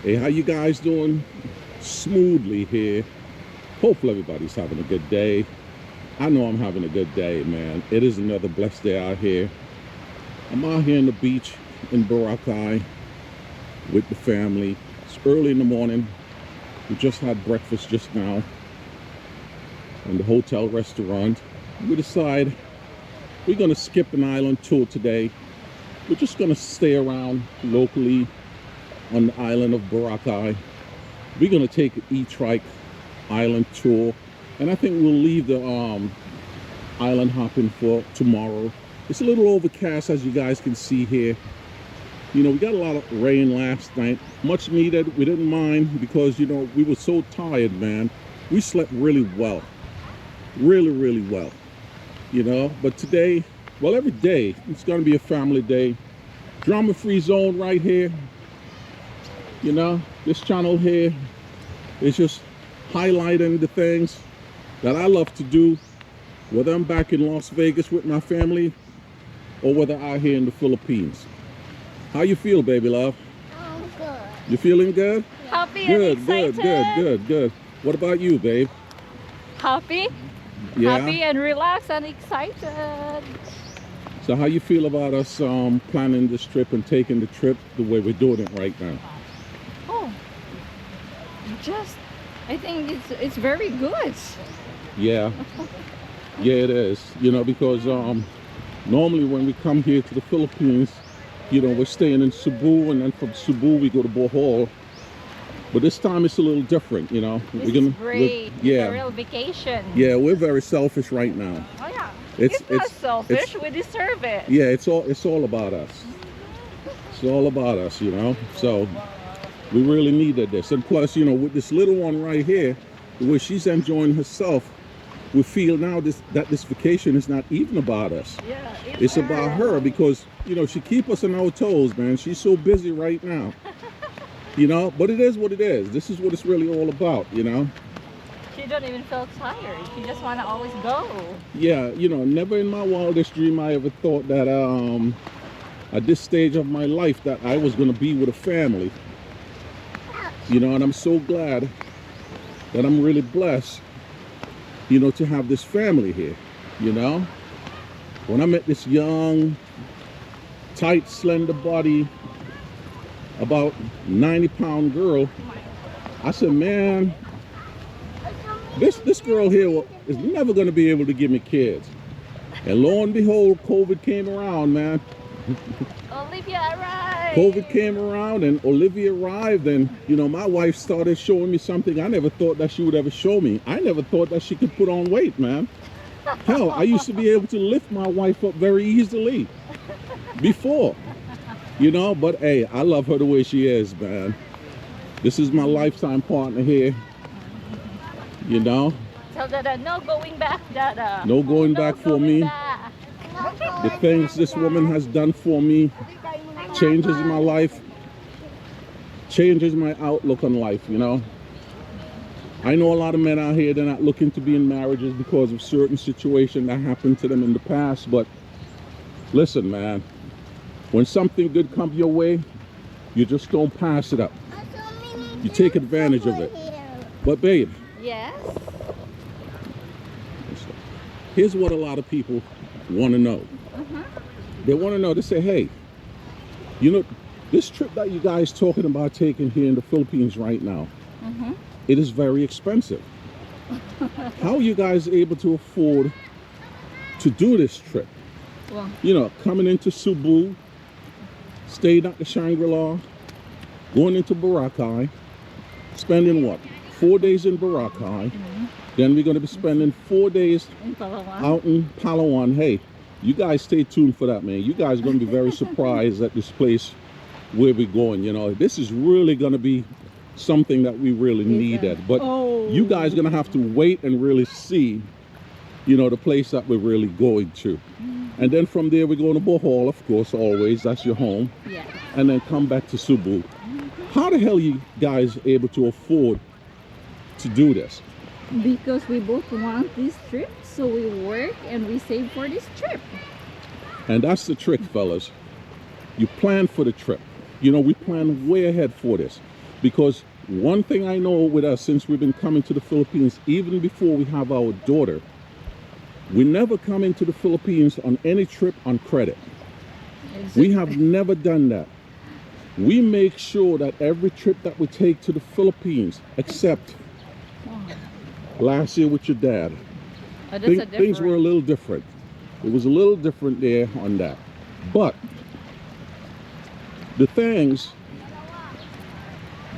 Hey, how you guys doing? Smoothly here. Hopefully everybody's having a good day. I know I'm having a good day, man. It is another blessed day out here. I'm out here on the beach in Boracay with the family. It's early in the morning. We just had breakfast just now in the hotel restaurant. We decide we're gonna skip an island tour today. We're just gonna stay around locally on the island of Boracay. We're gonna take an e-trike island tour, and I think we'll leave the island hopping for tomorrow. It's a little overcast, as you guys can see here. You know, we got a lot of rain last night, much needed. We didn't mind because, you know, we were so tired, man. We slept really well, really well, you know. But today, well, every day it's gonna be a family day. Drama-free zone right here. You know, this channel here is just highlighting the things that I love to do, whether I'm back in Las Vegas with my family or whether out here in the Philippines. How you feel, baby love? I'm good. You feeling good? Happy Good, and good, excited. good. What about you, babe? Happy? Yeah. Happy and relaxed and excited. So how you feel about us planning this trip and taking the trip the way we're doing it right now? Oh, I think it's very good. Yeah. Yeah, it is. You know, because normally when we come here to the Philippines, you know, we're staying in Cebu, and then from Cebu we go to Bohol. But this time it's a little different, you know. This is great. Yeah. It's a real vacation. Yeah, we're very selfish right now. Oh yeah. It's Not selfish. We deserve it. Yeah, it's all about us. It's all about us, you know. So we really needed this, and plus, you know, with this little one right here, where she's enjoying herself, we feel now that this vacation is not even about us. Yeah. It's about her, because, you know, she keeps us on our toes, man. She's so busy right now. You know, but it is what it is. This is what it's really all about, you know. She don't even feel tired. She just wanna always go. Yeah, you know, never in my wildest dream I ever thought that at this stage of my life that I was gonna be with a family. You know, and I'm so glad that I'm really blessed, you know, to have this family here, you know. When I met this young, tight, slender body, about 90-pound girl, I said, man, this girl here is never going to be able to give me kids. And lo and behold, COVID came around, man. Olivia arrived. COVID came around and Olivia arrived, and, you know, my wife started showing me something I never thought that she would ever show me. I never thought that she could put on weight, man. Hell, I used to be able to lift my wife up very easily before. You know, but hey, I love her the way she is, man. This is my lifetime partner here. You know? Tell Dada, no going back, Dada. No going back for me. Back. The things this woman has done for me changes my life, changes my outlook on life, you know? I know a lot of men out here, they're not looking to be in marriages because of certain situations that happened to them in the past, but listen, man. When something good comes your way, you just don't pass it up. You take advantage of it. But babe, Yes. here's what a lot of people want to know. They want to know, they say, hey, you know, this trip that you guys talking about taking here in the Philippines right now, it is very expensive. How are you guys able to afford to do this trip? Well, You know, coming into Cebu, staying at the Shangri-La, going into Boracay, spending what? 4 days in Boracay. Then we're going to be spending 4 days in Palawan. out in Palawan. Hey, you guys stay tuned for that, man. You guys are going to be very surprised at this place where we're going. You know, this is really going to be something that we really needed. But you guys are going to have to wait and really see, you know, the place that we're really going to. And then from there, we're going to Bohol, of course, always. That's your home. Yeah. And then come back to Cebu. How the hell are you guys able to afford to do this? Because we both want this trip, so we work and we save for this trip. And that's the trick, fellas. You plan for the trip. You know, we plan way ahead for this. Because one thing I know with us, since we've been coming to the Philippines, even before we have our daughter, we never come into the Philippines on any trip on credit. We have never done that. We make sure that every trip that we take to the Philippines, except last year with your dad, Oh, that's a things were a little different. It was a little different there on that. But the things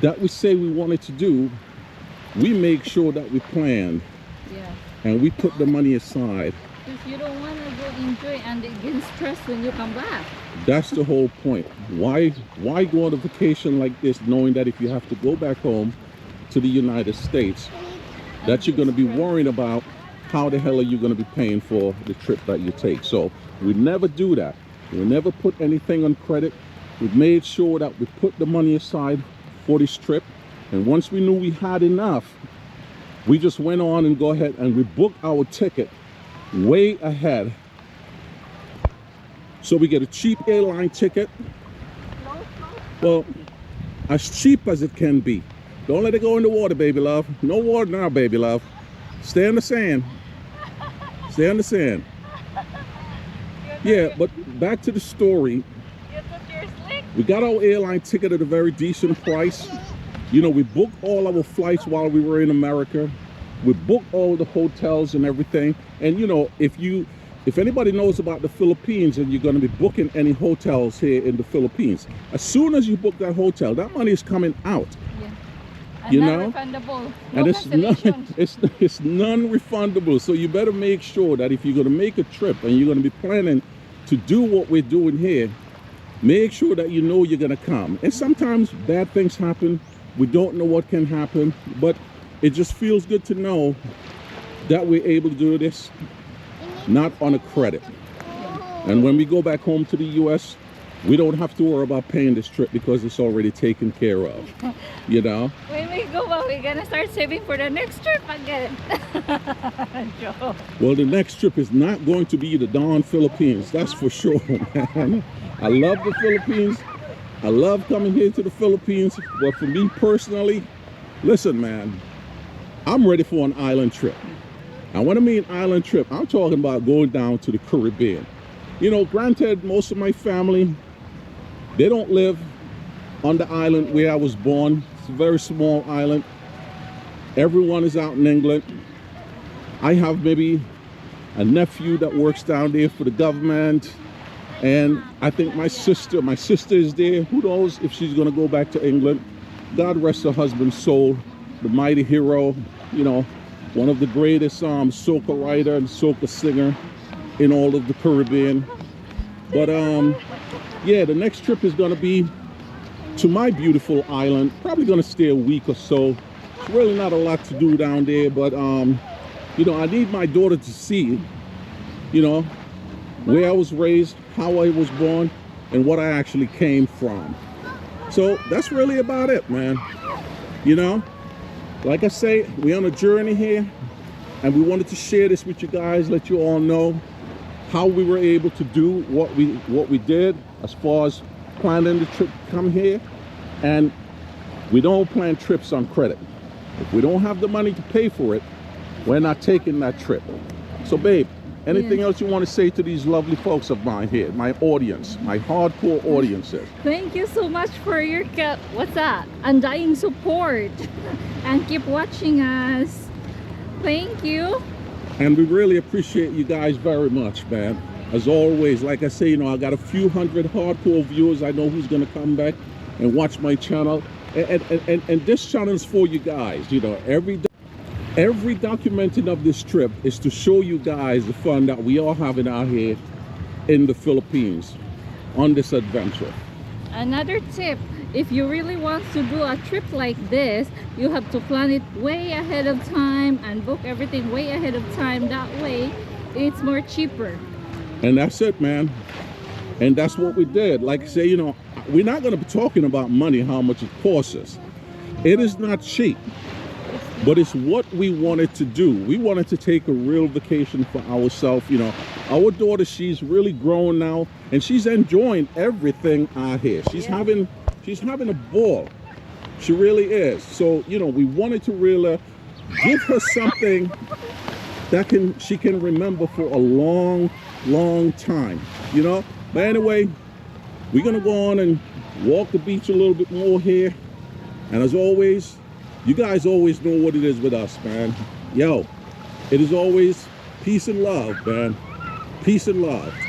that we say we wanted to do, we make sure that we planned. Yeah. And we put the money aside. Because you don't want to go enjoy and get stressed when you come back. That's the whole point. Why go on a vacation like this knowing that if you have to go back home to the United States, that you're going to be worrying about how the hell are you going to be paying for the trip that you take. So we never do that. We never put anything on credit. We made sure that we put the money aside for this trip. And once we knew we had enough, we just went on and go ahead and we booked our ticket way ahead. So we get a cheap airline ticket. Well, as cheap as it can be. Don't let it go in the water, baby love. No water now, baby love. Stay on the sand. Stay on the sand. Yeah, but back to the story. We got our airline ticket at a very decent price. You know, we booked all our flights while we were in America. We booked all the hotels and everything. And you know, if anybody knows about the Philippines and you're going to be booking any hotels here in the Philippines, as soon as you book that hotel, that money is coming out. Yeah. And you know, refundable. And it's non-refundable. So you better make sure that if you're going to make a trip and you're going to be planning to do what we're doing here, make sure that you know you're going to come. And sometimes bad things happen. We don't know what can happen, but it just feels good to know that we're able to do this not on a credit. And when we go back home to the US, we don't have to worry about paying this trip because it's already taken care of. You know? When we go back, we're gonna start saving for the next trip again. Well, the next trip is not going to be the darn Philippines, that's for sure, man. I love the Philippines. I love coming here to the Philippines. But for me personally, listen, man, I'm ready for an island trip. And when I mean island trip, I'm talking about going down to the Caribbean. You know, granted, most of my family, they don't live on the island where I was born. It's a very small island. Everyone is out in England. I have maybe a nephew that works down there for the government. And I think my sister is there. Who knows if she's going to go back to England. God rest her husband's soul, the mighty hero, you know, one of the greatest soca writer and soca singer in all of the Caribbean. But yeah, the next trip is going to be to my beautiful island. Probably going to stay a week or so. It's really not a lot to do down there, but you know, I need my daughter to see, you know, where I was raised, how I was born, and what I actually came from. So that's really about it, man. You know, like I say, we're on a journey here, and we wanted to share this with you guys, let you all know how we were able to do what we did as far as planning the trip to come here. And we don't plan trips on credit. If we don't have the money to pay for it, we're not taking that trip. So babe, anything else you want to say to these lovely folks of mine here, my audience, my hardcore audiences? Thank you so much for your undying support and keep watching us. Thank you. And we really appreciate you guys very much, man. As always, like I say, you know, I got a few hundred hardcore viewers. I know who's gonna come back and watch my channel. And this channel is for you guys. You know, every documenting of this trip is to show you guys the fun that we are having out here in the Philippines on this adventure. Another tip, if you really want to do a trip like this, you have to plan it way ahead of time and book everything way ahead of time. That way it's more cheaper. And that's it, man. And that's what we did. Like I say, you know, we're not going to be talking about money, how much it costs us. It is not cheap. But it's what we wanted to do. We wanted to take a real vacation for ourselves. You know, our daughter, she's really grown now, and she's enjoying everything out here. She's having a ball. She really is. So, you know, we wanted to really give her something that she can remember for a long, long time, you know. But anyway, we're gonna go on and walk the beach a little bit more here. And as always, you guys always know what it is with us, man. Yo, it is always peace and love, man. Peace and love.